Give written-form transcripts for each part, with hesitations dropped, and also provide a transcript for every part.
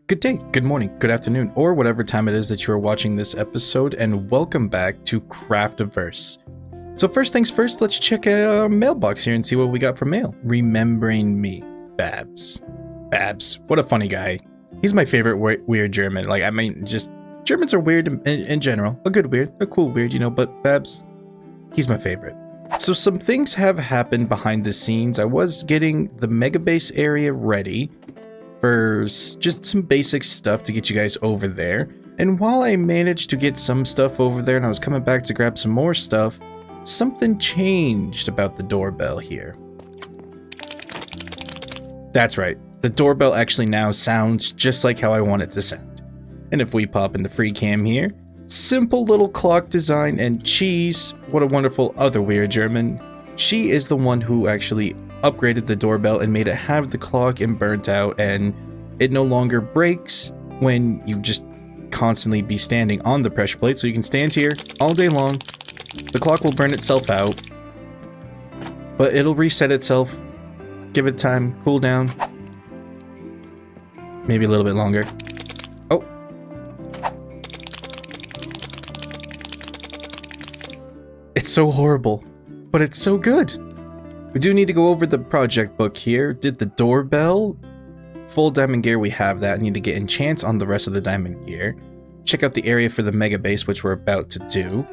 Good day, good morning, good afternoon, or whatever time it is that you are watching this episode, and welcome back to Craftiverse. So first things first, let's check a mailbox here and see what we got for mail. Remembering me, Babs. Babs, what a funny guy. He's my favorite weird German. Just Germans are weird in general. A good weird, a cool weird, but Babs, he's my favorite. So some things have happened behind the scenes. I was getting the mega base area ready for just some basic stuff to get you guys over there. And while I managed to get some stuff over there and I was coming back to grab some more stuff, something changed about the doorbell here. That's right, the doorbell actually now sounds just like how I want it to sound. And if we pop into free cam here, simple little clock design, and Cheese, what a wonderful other weird German, she is the one who actually upgraded the doorbell and made it have the clock and burnt out, and it no longer breaks when you just constantly be standing on the pressure plate, so you can stand here all day long. The clock will burn itself out, but it'll reset itself. Give it time, cool down, maybe a little bit longer. Oh, it's so horrible, but it's so good. We do need to go over the project book here. Did the doorbell, full diamond gear, we have that. Need to get enchants on the rest of the diamond gear. Check out the area for the mega base, which we're about to do.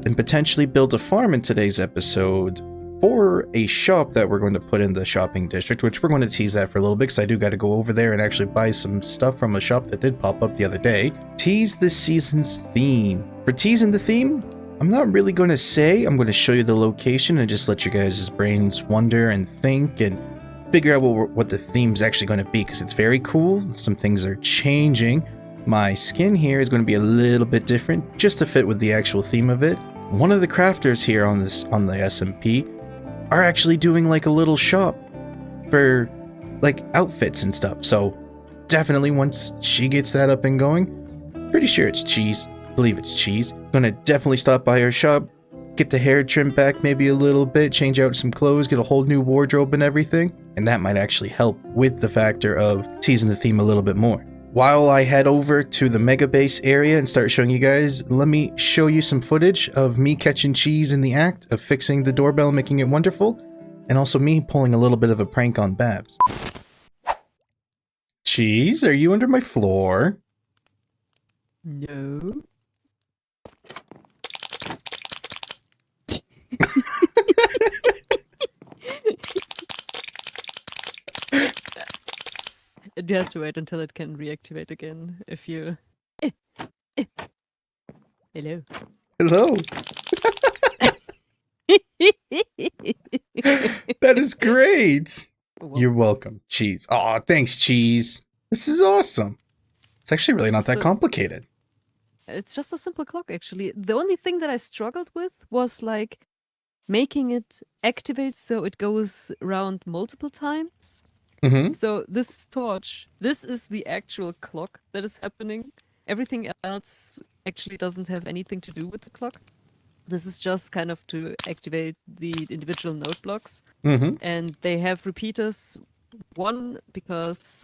And potentially build a farm in today's episode for a shop that we're going to put in the shopping district, which we're going to tease that for a little bit because I do got to go over there and actually buy some stuff from a shop that did pop up the other day. Tease this season's theme. For teasing the theme, I'm not really going to say. I'm going to show you the location and just let you guys' brains wonder and think and figure out what the theme's actually going to be, because it's very cool. Some things are changing. My skin here is going to be a little bit different just to fit with the actual theme of it. One of the crafters here on the SMP are actually doing like a little shop for like outfits and stuff. So definitely once she gets that up and going, pretty sure it's Cheese. Believe it's Cheese. Gonna definitely stop by her shop, get the hair trimmed back maybe a little bit, change out some clothes, get a whole new wardrobe and everything, and that might actually help with the factor of teasing the theme a little bit more. While I head over to the mega base area and start showing you guys, let me show you some footage of me catching Cheese in the act of fixing the doorbell, making it wonderful, and also me pulling a little bit of a prank on Babs. Cheese, are you under my floor? No. You have to wait until it can reactivate again if you... Hello. Hello. That is great. Well, You're welcome, Cheese. Aw, thanks, Cheese. This is awesome. It's actually really not that complicated. it's just a simple clock, actually. The only thing that I struggled with was like making it activate so it goes around multiple times. Mm-hmm. So this torch, this is the actual clock that is happening. Everything else actually doesn't have anything to do with the clock. This is just kind of to activate the individual node blocks. Mm-hmm. And they have repeaters. One, because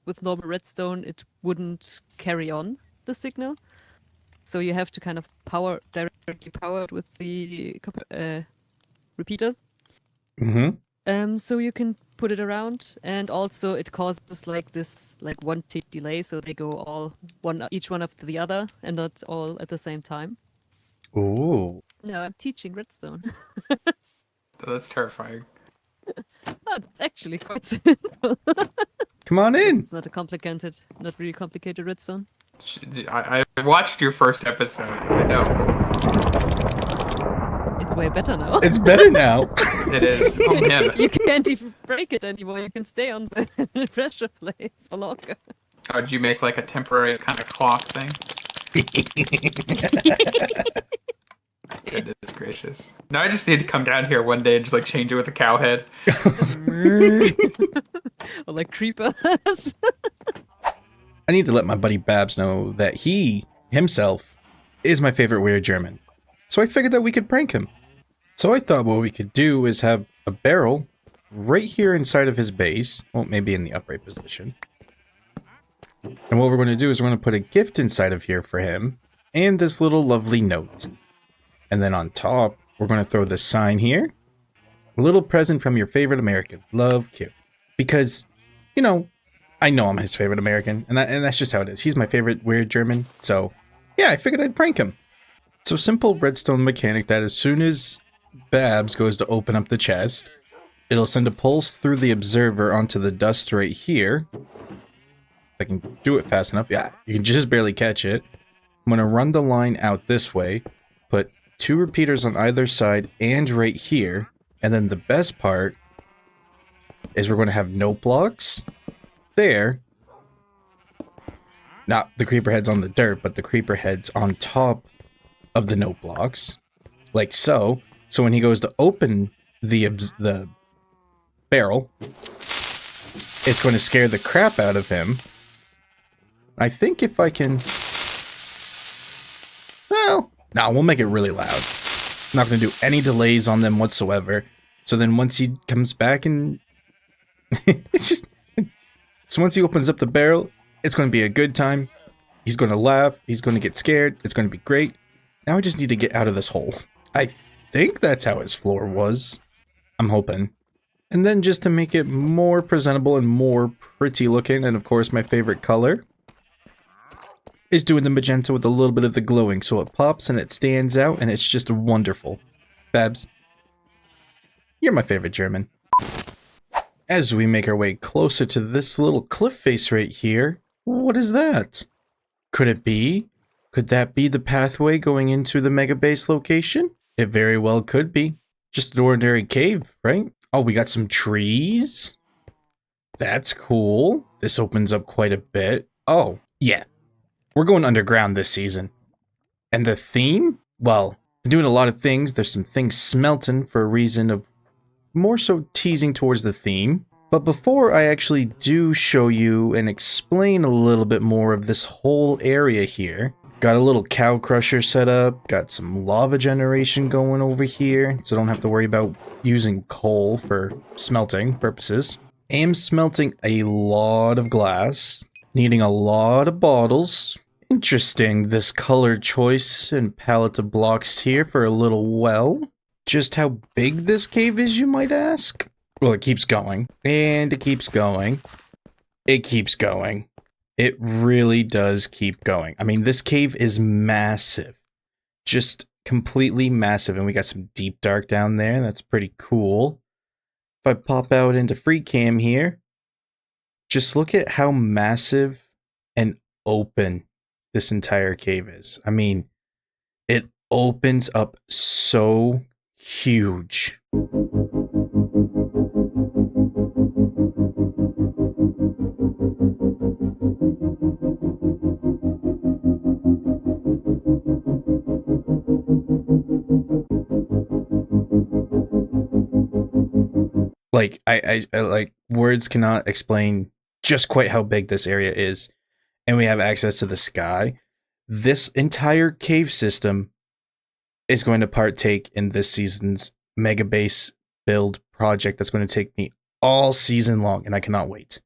with normal redstone, it wouldn't carry on the signal. So you have to kind of directly power it with the repeater. Mm-hmm. So you can put it around, and also it causes like this 1 tick delay, so they go all each one after the other, and not all at the same time. Ooh. No, I'm teaching redstone. That's terrifying. Oh, it's actually quite simple. Come on in. It's not not really complicated redstone. I watched your first episode. I know. It's way better now. It's better now. It is. Oh man. You can't even break it anymore. You can stay on the pressure plates for longer. Oh, did you make like a temporary kind of clock thing? Goodness gracious. No, I just need to come down here one day and just like change it with a cow head. Or like creepers. I need to let my buddy Babs know that he, himself, is my favorite weird German. So I figured that we could prank him. So I thought what we could do is have a barrel right here inside of his base. Well, maybe in the upright position. And what we're going to do is we're going to put a gift inside of here for him and this little lovely note. And then on top, we're going to throw this sign here. A little present from your favorite American. Love, Q. Because, you know I'm his favorite American. And that's just how it is. He's my favorite weird German. So, yeah, I figured I'd prank him. So simple redstone mechanic that as soon as Babs goes to open up the chest, it'll send a pulse through the observer onto the dust right here. If I can do it fast enough. Yeah, you can just barely catch it. I'm going to run the line out this way, put 2 repeaters on either side and right here. And then the best part is we're going to have note blocks there. Not the creeper heads on the dirt, but the creeper heads on top of the note blocks. Like so. So when he goes to open the barrel, it's going to scare the crap out of him. I think if I can... Well, no, we'll make it really loud. I'm not going to do any delays on them whatsoever. So then once he comes back and... it's just... So once he opens up the barrel, it's going to be a good time. He's going to laugh. He's going to get scared. It's going to be great. Now I just need to get out of this hole. I think that's how his floor was. I'm hoping. And then just to make it more presentable and more pretty looking, and of course my favorite color, is doing the magenta with a little bit of the glowing, so it pops and it stands out and it's just wonderful. Babs, you're my favorite German. As we make our way closer to this little cliff face right here, what is that? Could it be? Could that be the pathway going into the mega base location? It very well could be. Just an ordinary cave, right? Oh, we got some trees? That's cool. This opens up quite a bit. Oh, yeah. We're going underground this season. And the theme? Well, I'm doing a lot of things. There's some things smelting for a reason of more so teasing towards the theme. But before I actually do show you and explain a little bit more of this whole area here, got a little cow crusher set up, got some lava generation going over here, so don't have to worry about using coal for smelting purposes. Am smelting a lot of glass, needing a lot of bottles. Interesting, this color choice and palette of blocks here for a little well. Just how big this cave is, you might ask? Well, it keeps going, and it keeps going. It keeps going. It really does keep going. I mean, this cave is massive. Just completely massive. And we got some deep dark down there. That's pretty cool. If I pop out into free cam here, just look at how massive and open this entire cave is. I mean, it opens up so huge. Like, I like, words cannot explain just quite how big this area is. And we have access to the sky. This entire cave system is going to partake in this season's mega base build project that's going to take me all season long, and I cannot wait.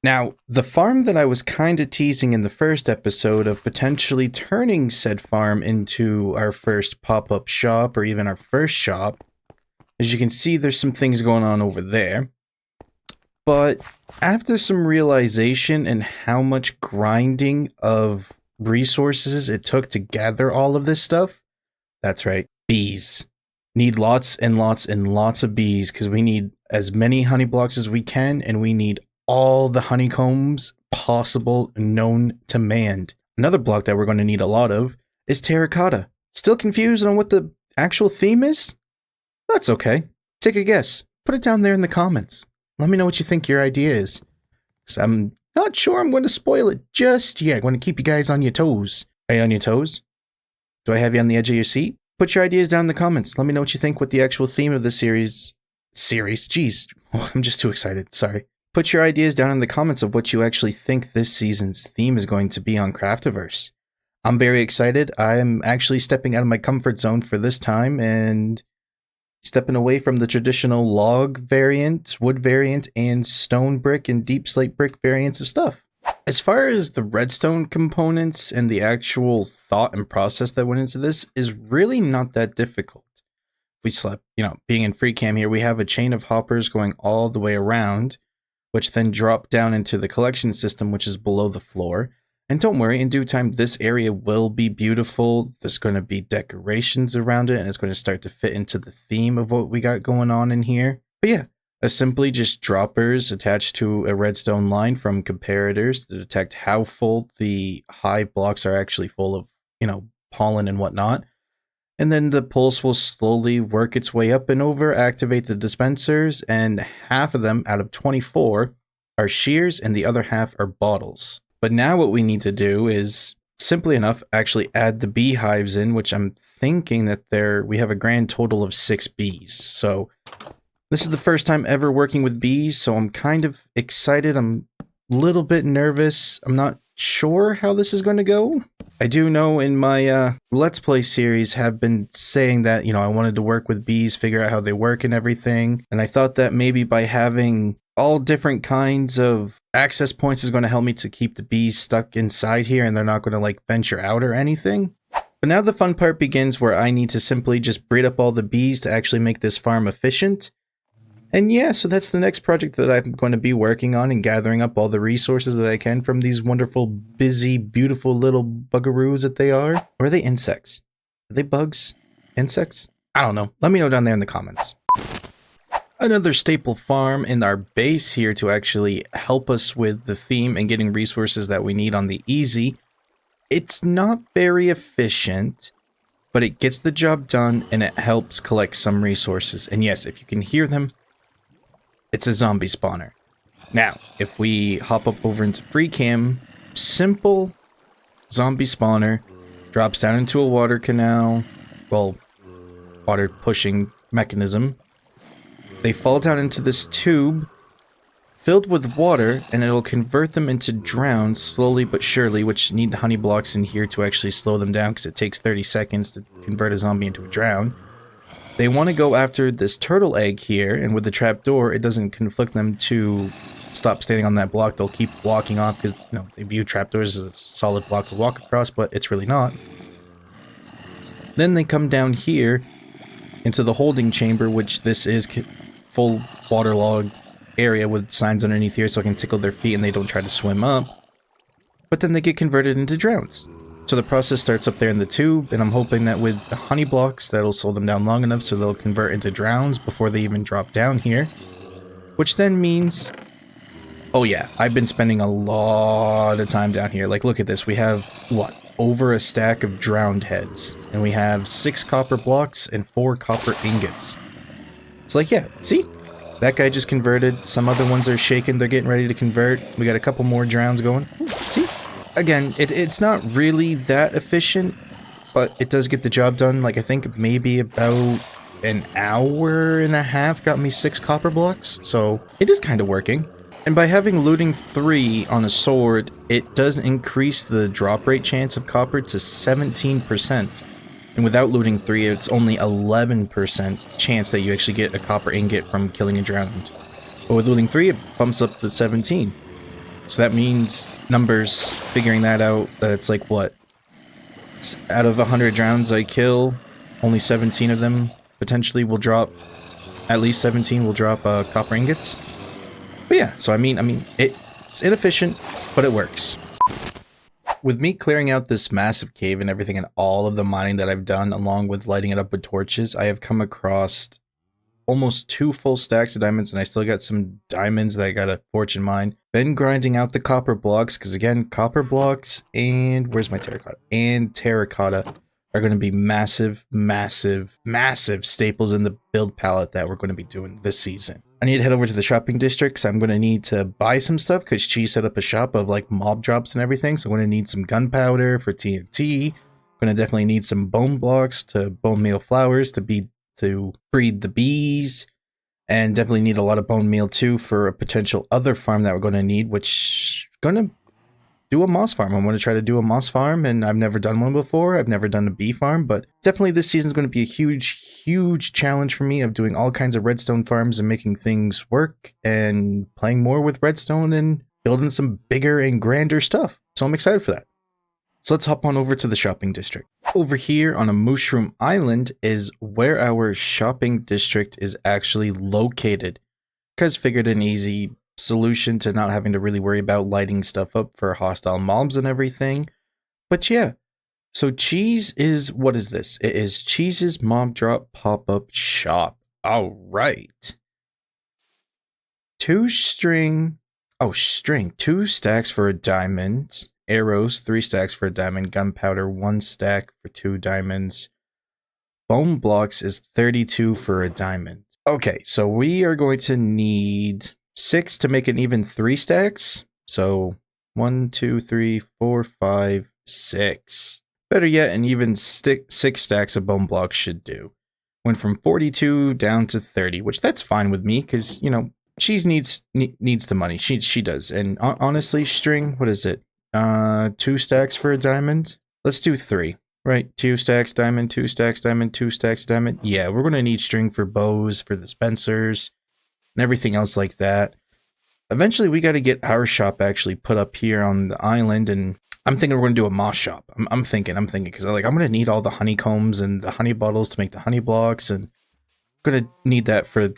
Now, the farm that I was kind of teasing in the first episode of potentially turning said farm into our first pop-up shop or even our first shop, as you can see, there's some things going on over there. But after some realization and how much grinding of resources it took to gather all of this stuff, that's right, bees. Need lots and lots and lots of bees because we need as many honey blocks as we can, and we need all the honeycombs possible known to man. Another block that we're going to need a lot of is terracotta. Still confused on what the actual theme is? That's okay. Take a guess. Put it down there in the comments. Let me know what you think your idea is. 'Cause I'm not sure I'm going to spoil it just yet. I'm going to keep you guys on your toes. Are you on your toes? Do I have you on the edge of your seat? Put your ideas down in the comments. Let me know what you think what the actual theme of the series... Jeez. Oh, I'm just too excited. Sorry. Put your ideas down in the comments of what you actually think this season's theme is going to be on Craftiverse. I'm very excited. I'm actually stepping out of my comfort zone for this time and stepping away from the traditional log variant, wood variant, and stone brick and deep slate brick variants of stuff. As far as the redstone components and the actual thought and process that went into this is really not that difficult. We slept, being in free cam here, we have a chain of hoppers going all the way around, which then drop down into the collection system, which is below the floor. And don't worry, in due time, this area will be beautiful. There's going to be decorations around it, and it's going to start to fit into the theme of what we got going on in here. But yeah, simply just droppers attached to a redstone line from comparators to detect how full the hive blocks are actually full of, pollen and whatnot. And then the pulse will slowly work its way up and over, activate the dispensers, and half of them out of 24 are shears and the other half are bottles. But now what we need to do is, simply enough, actually add the beehives in, which I'm thinking that we have a grand total of 6 bees. So this is the first time ever working with bees, so I'm kind of excited. I'm a little bit nervous. I'm not sure how this is going to go. I do know in my Let's Play series have been saying that, I wanted to work with bees, figure out how they work and everything. And I thought that maybe by having all different kinds of access points is going to help me to keep the bees stuck inside here and they're not going to venture out or anything. But now the fun part begins where I need to simply just breed up all the bees to actually make this farm efficient. And yeah, so that's the next project that I'm going to be working on and gathering up all the resources that I can from these wonderful, busy, beautiful little bugaroos that they are. Or are they insects? Are they bugs? Insects? I don't know. Let me know down there in the comments. Another staple farm in our base here to actually help us with the theme and getting resources that we need on the easy. It's not very efficient, but it gets the job done and it helps collect some resources. And yes, if you can hear them, it's a zombie spawner. Now, if we hop up over into free cam, simple zombie spawner drops down into a water canal, water pushing mechanism. They fall down into this tube filled with water, and it'll convert them into drowns slowly but surely, which need honey blocks in here to actually slow them down because it takes 30 seconds to convert a zombie into a drown. They want to go after this turtle egg here, and with the trapdoor, it doesn't conflict them to stop standing on that block. They'll keep walking off because, they view trapdoors as a solid block to walk across, but it's really not. Then they come down here into the holding chamber, which this is full waterlogged area with signs underneath here so I can tickle their feet and they don't try to swim up. But then they get converted into drowns. So the process starts up there in the tube, and I'm hoping that with the honey blocks, that'll slow them down long enough so they'll convert into drowns before they even drop down here. Which then means... oh yeah, I've been spending a lot of time down here. Look at this. We have, over a stack of drowned heads. And we have 6 copper blocks and 4 copper ingots. It's yeah, see? That guy just converted. Some other ones are shaking. They're getting ready to convert. We got a couple more drowns going. Ooh, see? Again, it's not really that efficient, but it does get the job done. I think maybe about an hour and a half got me 6 copper blocks. So it is kind of working. And by having looting 3 on a sword, it does increase the drop rate chance of copper to 17%. And without looting 3, it's only 11% chance that you actually get a copper ingot from killing a drowned. But with looting 3, it bumps up to 17. So that means numbers, figuring that out, that it's it's out of 100 drowns I kill, only 17 of them potentially will drop, at least 17 will drop copper ingots. But yeah, so I mean, it's inefficient, but it works. With me clearing out this massive cave and everything and all of the mining that I've done, along with lighting it up with torches, I have come across almost 2 full stacks of diamonds, and I still got some diamonds that I got a fortune mine. Been grinding out the copper blocks, because again, copper blocks and... where's my terracotta? And terracotta are going to be massive, massive, massive staples in the build palette that we're going to be doing this season. I need to head over to the shopping district, so I'm going to need to buy some stuff, because she set up a shop of mob drops and everything, so I'm going to need some gunpowder for TNT. I'm going to definitely need some bone blocks to bone meal flowers to breed the bees, and definitely need a lot of bone meal too for a potential other farm that we're going to need, which going to do a moss farm. I'm going to try to do a moss farm, and I've never done one before. I've never done a bee farm, but definitely this season is going to be a huge challenge for me of doing all kinds of redstone farms and making things work and playing more with redstone and building some bigger and grander stuff. So I'm excited for that. So let's hop on over to the shopping district. Over here on a mushroom island is where our shopping district is actually located. Guys figured an easy solution to not having to really worry about lighting stuff up for hostile mobs and everything. But yeah, so Cheese is, what is this? It is Cheese's mob drop pop-up shop. All right. 2 string, 2 stacks for a diamond. Arrows, 3 stacks for a diamond. Gunpowder, 1 stack for 2 diamonds. Bone blocks is 32 for a diamond. Okay, so we are going to need 6 to make an even 3 stacks. So 1, 2, 3, 4, 5, 6. Better yet, an even 6 stacks of bone blocks should do. Went from 42 down to 30, which that's fine with me because, you know, Cheese needs the money. She does. And honestly, string, what is it? 2 stacks for a diamond? Let's do 3. Right, 2 stacks diamond, 2 stacks diamond, 2 stacks diamond. Yeah, we're going to need string for bows, for the Spencers, and everything else like that. Eventually, we got to get our shop actually put up here on the island, and I'm thinking we're going to do a moss shop. I'm thinking, because I'm going to need all the honeycombs and the honey bottles to make the honey blocks, and I'm going to need that for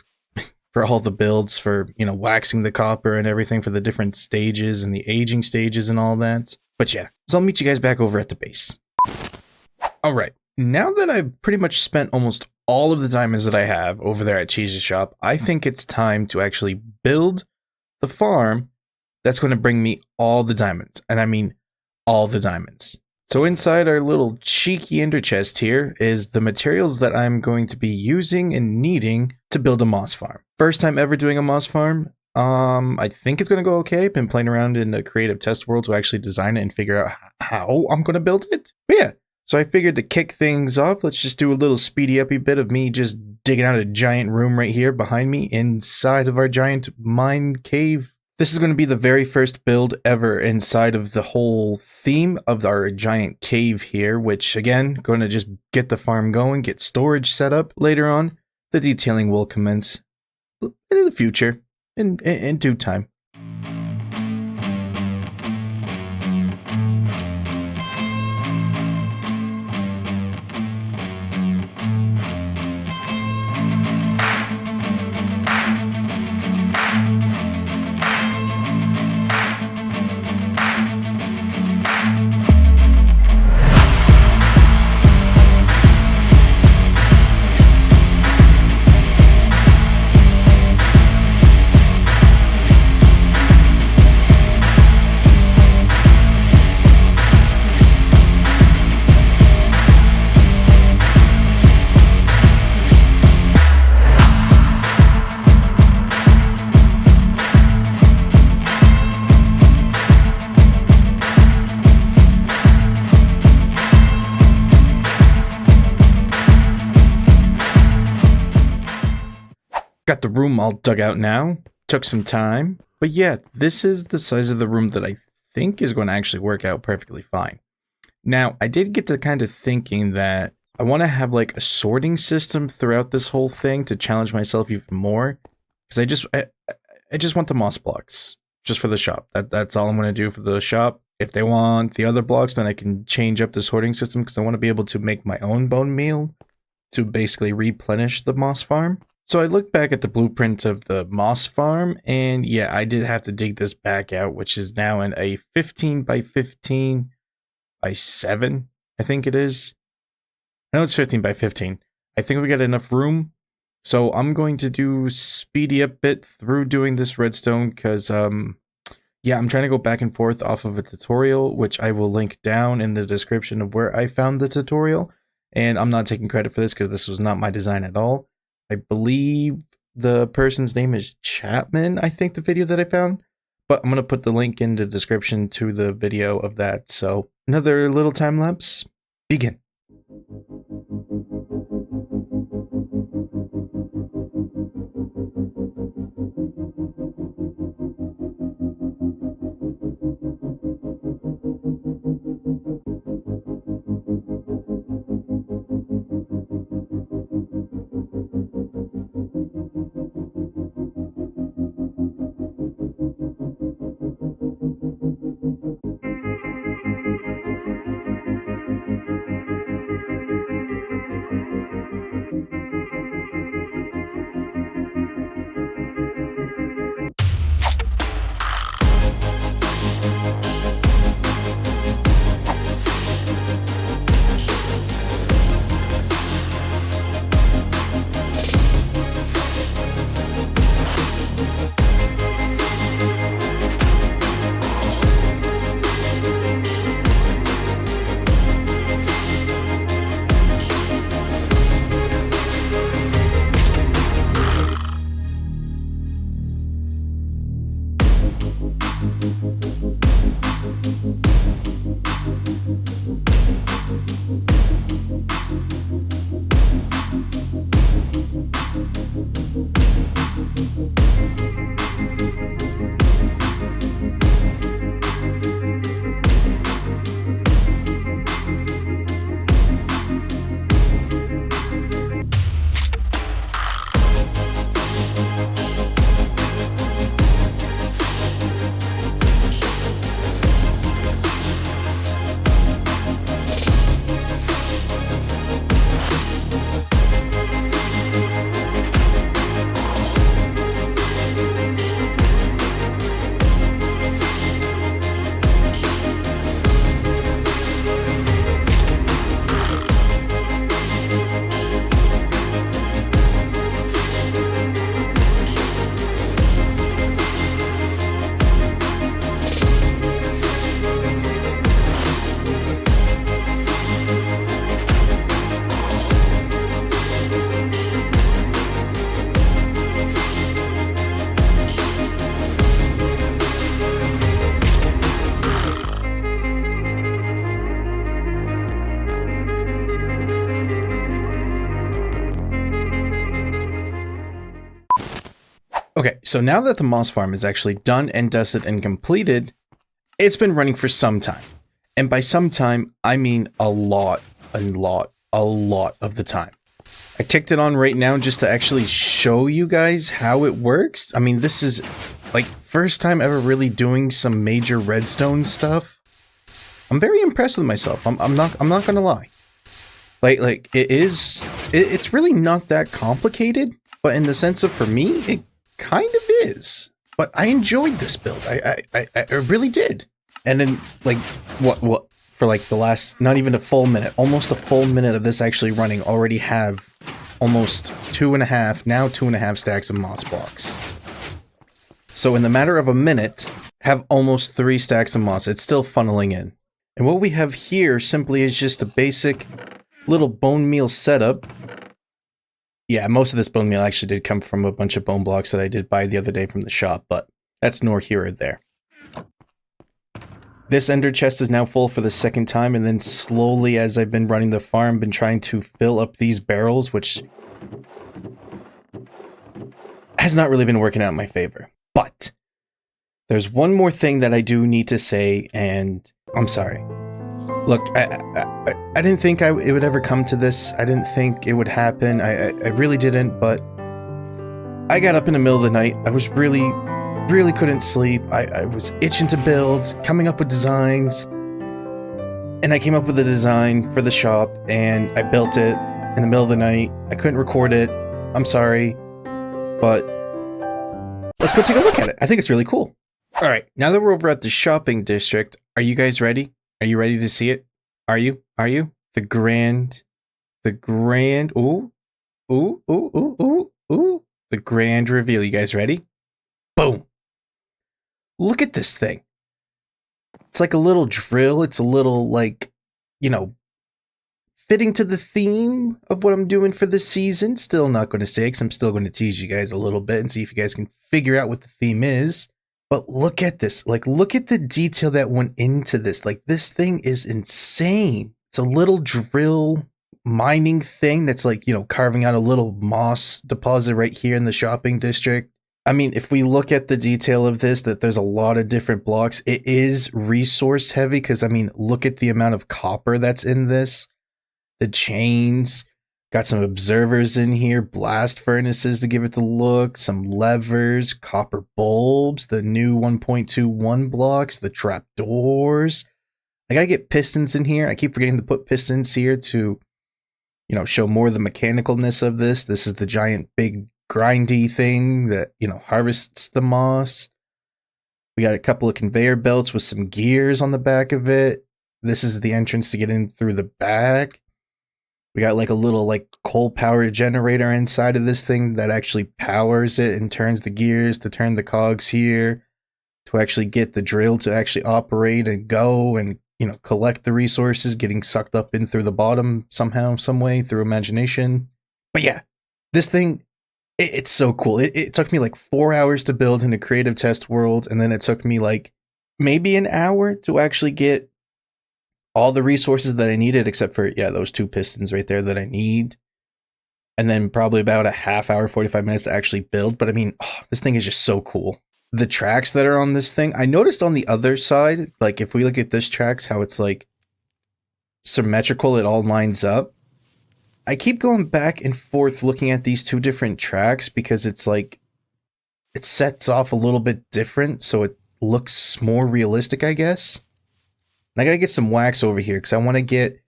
all the builds, for, you know, waxing the copper and everything for the different stages and the aging stages and all that. But yeah, so I'll meet you guys back over at the base. All right, now that I've pretty much spent almost all of the diamonds that I have over there at Cheese's shop, I think it's time to actually build the farm that's going to bring me all the diamonds. And I mean all the diamonds. So inside our little cheeky ender chest here is the materials that I'm going to be using and needing to build a moss farm. First time ever doing a moss farm. I think it's going to go okay. Been playing around in the creative test world to actually design it and figure out how I'm going to build it. But yeah. So I figured to kick things off, let's just do a little speedy uppy bit of me just digging out a giant room right here behind me inside of our giant mine cave. This is going to be the very first build ever inside of the whole theme of our giant cave here, which again, going to just get the farm going, get storage set up. Later on, the detailing will commence in the future, in due time. Got the room all dug out now. Took some time. But yeah, this is the size of the room that I think is going to actually work out perfectly fine. Now, I did get to kind of thinking that I want to have like a sorting system throughout this whole thing to challenge myself even more. Because I just want the moss blocks just for the shop. That's all I'm going to do for the shop. If they want the other blocks, then I can change up the sorting system because I want to be able to make my own bone meal to basically replenish the moss farm. So I looked back at the blueprint of the moss farm, and yeah, I did have to dig this back out, which is now in a 15 by 15 by 7, I think it is. No, it's 15 by 15. I think we got enough room. So I'm going to do speedy up bit through doing this redstone because, yeah, I'm trying to go back and forth off of a tutorial, which I will link down in the description of where I found the tutorial. And I'm not taking credit for this because this was not my design at all. I believe the person's name is Chapman, I think, the video that I found. But I'm going to put the link in the description to the video of that. So another little time lapse. Begin. Okay, so now that the moss farm is actually done and dusted and completed, it's been running for some time. And by some time, I mean a lot of the time. I kicked it on right now just to actually show you guys how it works. I mean, this is like first time ever really doing some major redstone stuff. I'm very impressed with myself. I'm not gonna lie. Like it's really not that complicated, but in the sense of for me, it kind of is. But I enjoyed this build. I really did. And then like what for like the last not even a full minute, almost a full minute of this actually running, already have almost 2.5 stacks of moss blocks. So in the matter of a minute, have almost 3 stacks of moss. It's still funneling in. And what we have here simply is just a basic little bone meal setup. Yeah, most of this bone meal actually did come from a bunch of bone blocks that I did buy the other day from the shop, but that's nor here or there. This ender chest is now full for the second time, and then slowly as I've been running the farm, been trying to fill up these barrels, which has not really been working out in my favor. But there's one more thing that I do need to say, and I'm sorry. Look, I didn't think it would ever come to this. I didn't think it would happen. I really didn't, but I got up in the middle of the night. I was really couldn't sleep. I was itching to build, coming up with designs, and I came up with a design for the shop, and I built it in the middle of the night. I couldn't record it. I'm sorry, but let's go take a look at it. I think it's really cool. All right, now that we're over at the shopping district, are you guys ready? Are you ready to see it? Are you? The grand, ooh, the grand reveal. You guys ready? Boom. Look at this thing. It's like a little drill. It's a little like, you know, fitting to the theme of what I'm doing for this season. Still not going to say because I'm still going to tease you guys a little bit and see if you guys can figure out what the theme is. But look at this. Like, look at the detail that went into this. Like, this thing is insane. It's a little drill mining thing that's like, you know, carving out a little moss deposit right here in the shopping district. I mean, if we look at the detail of this, that there's a lot of different blocks. It is resource heavy because, I mean, look at the amount of copper that's in this. The chains. Got some observers in here, blast furnaces to give it the look, some levers, copper bulbs, the new 1.21 blocks, the trap doors. I gotta get pistons in here. I keep forgetting to put pistons here to, you know, show more of the mechanicalness of this. This is the giant big grindy thing that, you know, harvests the moss. We got a couple of conveyor belts with some gears on the back of it. This is the entrance to get in through the back. We got like a little like coal power generator inside of this thing that actually powers it and turns the gears to turn the cogs here to actually get the drill to actually operate and go and, you know, collect the resources getting sucked up in through the bottom somehow, some way through imagination. But yeah, this thing, it's so cool. It took me like 4 hours to build in a creative test world, and then it took me like maybe an hour to actually get all the resources that I needed, except for, yeah, those 2 pistons right there that I need. And then probably about a half hour, 45 minutes to actually build. But I mean, this thing is just so cool. The tracks that are on this thing, I noticed on the other side, like if we look at this tracks, how it's like symmetrical, it all lines up. I keep going back and forth looking at these 2 different tracks because it's like, it sets off a little bit different. So it looks more realistic, I guess. I gotta get some wax over here because I want to get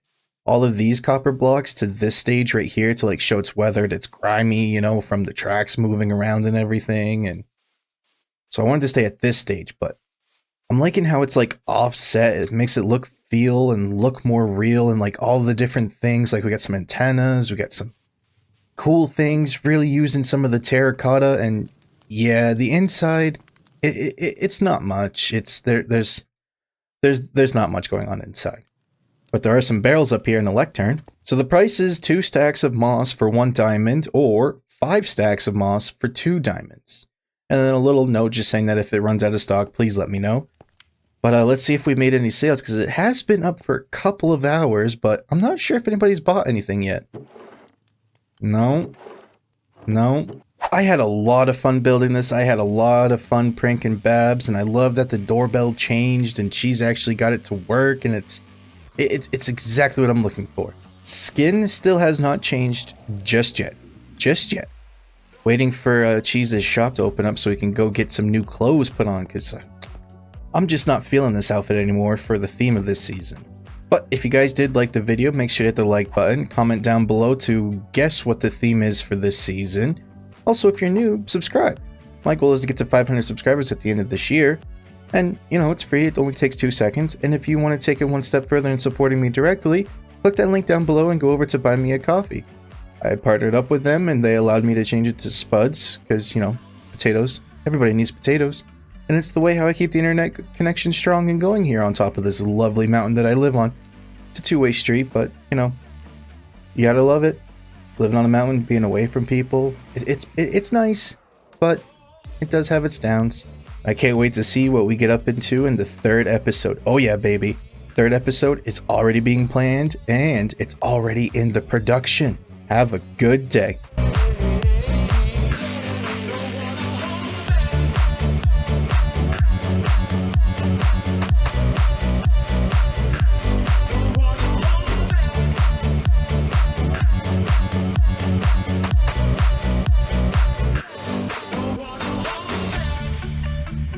all of these copper blocks to this stage right here to like show it's weathered, it's grimy, you know, from the tracks moving around and everything. And so I wanted to stay at this stage, but I'm liking how it's like offset. It makes it feel and look more real, and like all the different things. Like we got some antennas, we got some cool things, really using some of the terracotta. And yeah, the inside, it's not much. It's there's not much going on inside. But there are some barrels up here in the lectern. So the price is 2 stacks of moss for 1 diamond, or 5 stacks of moss for 2 diamonds. And then a little note just saying that if it runs out of stock, please let me know. But let's see if we made any sales, because it has been up for a couple of hours, but I'm not sure if anybody's bought anything yet. No. I had a lot of fun building this. I had a lot of fun pranking Babs, and I love that the doorbell changed and she's actually got it to work, and it's exactly what I'm looking for. Skin still has not changed just yet. Just yet. Waiting for Cheese's shop to open up so we can go get some new clothes put on, because I'm just not feeling this outfit anymore for the theme of this season. But if you guys did like the video, make sure to hit the like button, comment down below to guess what the theme is for this season. Also, if you're new, subscribe. My goal is to get to 500 subscribers at the end of this year. And, you know, it's free, it only takes 2 seconds. And if you want to take it one step further in supporting me directly, click that link down below and go over to buy me a coffee. I partnered up with them and they allowed me to change it to spuds, because, you know, potatoes. Everybody needs potatoes. And it's the way how I keep the internet connection strong and going here on top of this lovely mountain that I live on. It's a two-way street, but, you know, you gotta love it. Living on a mountain, being away from people, it's nice, but it does have its downs. I can't wait to see what we get up into in the 3rd episode. Oh yeah, baby. 3rd episode is already being planned, and it's already in the production. Have a good day.